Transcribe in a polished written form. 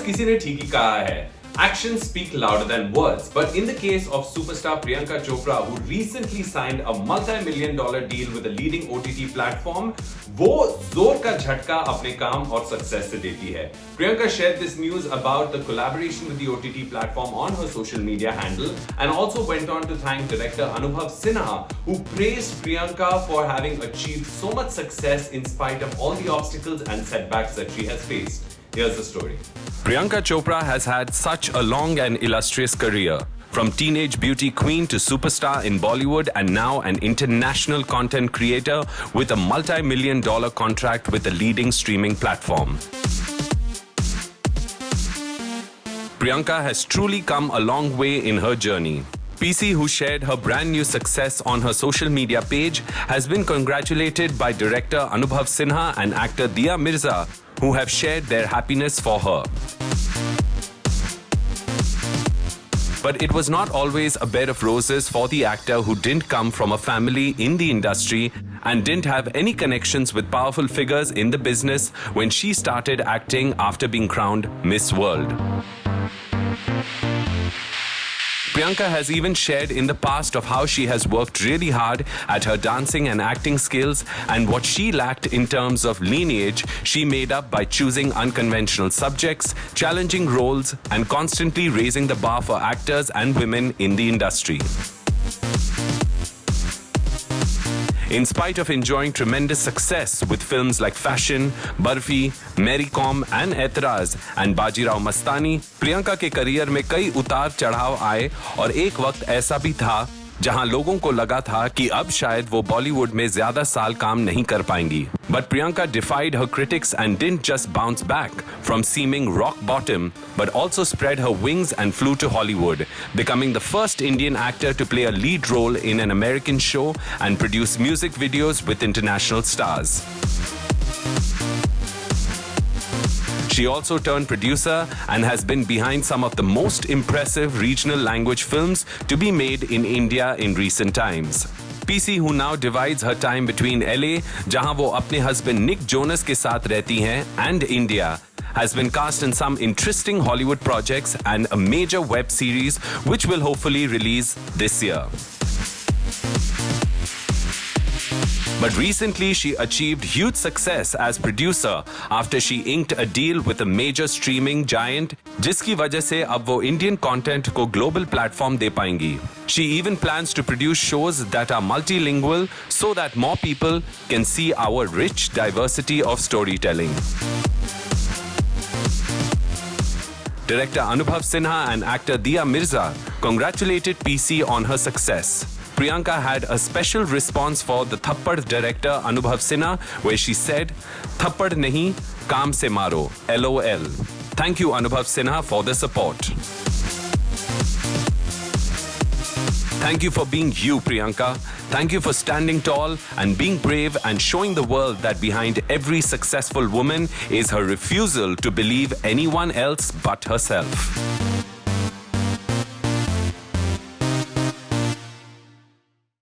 किसी ने ठीक ही कहा है, actions speak louder than words. But in the case of superstar Priyanka Chopra, who recently signed a multi-million-dollar deal with a leading OTT platform, वो जोर का झटका अपने काम और सक्सेस से देती है. Priyanka shared this news about the collaboration with the OTT platform on her social media handle and also went on to thank director Anubhav Sinha, who praised Priyanka for having achieved so much success in spite of all the obstacles and setbacks that she has faced. Here's the story. Priyanka Chopra has had such a long and illustrious career. From teenage beauty queen to superstar in Bollywood and now an international content creator with a multi-million-dollar contract with a leading streaming platform. Priyanka has truly come a long way in her journey. PC, who shared her brand new success on her social media page, has been congratulated by director Anubhav Sinha and actor Dia Mirza, who have shared their happiness for her. But it was not always a bed of roses for the actor, who didn't come from a family in the industry and didn't have any connections with powerful figures in the business when she started acting after being crowned Miss World. Priyanka has even shared in the past of how she has worked really hard at her dancing and acting skills, and what she lacked in terms of lineage, she made up by choosing unconventional subjects, challenging roles, and constantly raising the bar for actors and women in the industry. In spite of enjoying tremendous success with films like Fashion, Barfi, Mary Kom and Etraz and Bajirao Mastani, Priyanka के career में कई उतार चढ़ाव आए और एक वक्त ऐसा भी था जहां लोगों को लगा था कि अब शायद वो बॉलीवुड में ज्यादा साल काम नहीं कर पाएंगी. But Priyanka defied her critics and didn't just bounce back from seeming rock bottom, but also spread her wings and flew to Hollywood, becoming the first Indian actor to play a lead role in an American show and produce music videos with international stars. She also turned producer and has been behind some of the most impressive regional language films to be made in India in recent times. PC, who now divides her time between LA, जहां वो अपने husband Nick Jonas के साथ रहती हैं, and India, has been cast in some interesting Hollywood projects and a major web series which will hopefully release this year. But recently she achieved huge success as producer after she inked a deal with a major streaming giant, जिसकी वजह से अब वो Indian content को global platform दे पाएंगी. She even plans to produce shows that are multilingual so that more people can see our rich diversity of storytelling. Director Anubhav Sinha and actor Dia Mirza congratulated PC on her success. Priyanka had a special response for the Thappad director Anubhav Sinha, where she said, "Thappad nahi, kaam se maro, LOL." Thank you, Anubhav Sinha, for the support. Thank you for being you, Priyanka. Thank you for standing tall and being brave and showing the world that behind every successful woman is her refusal to believe anyone else but herself.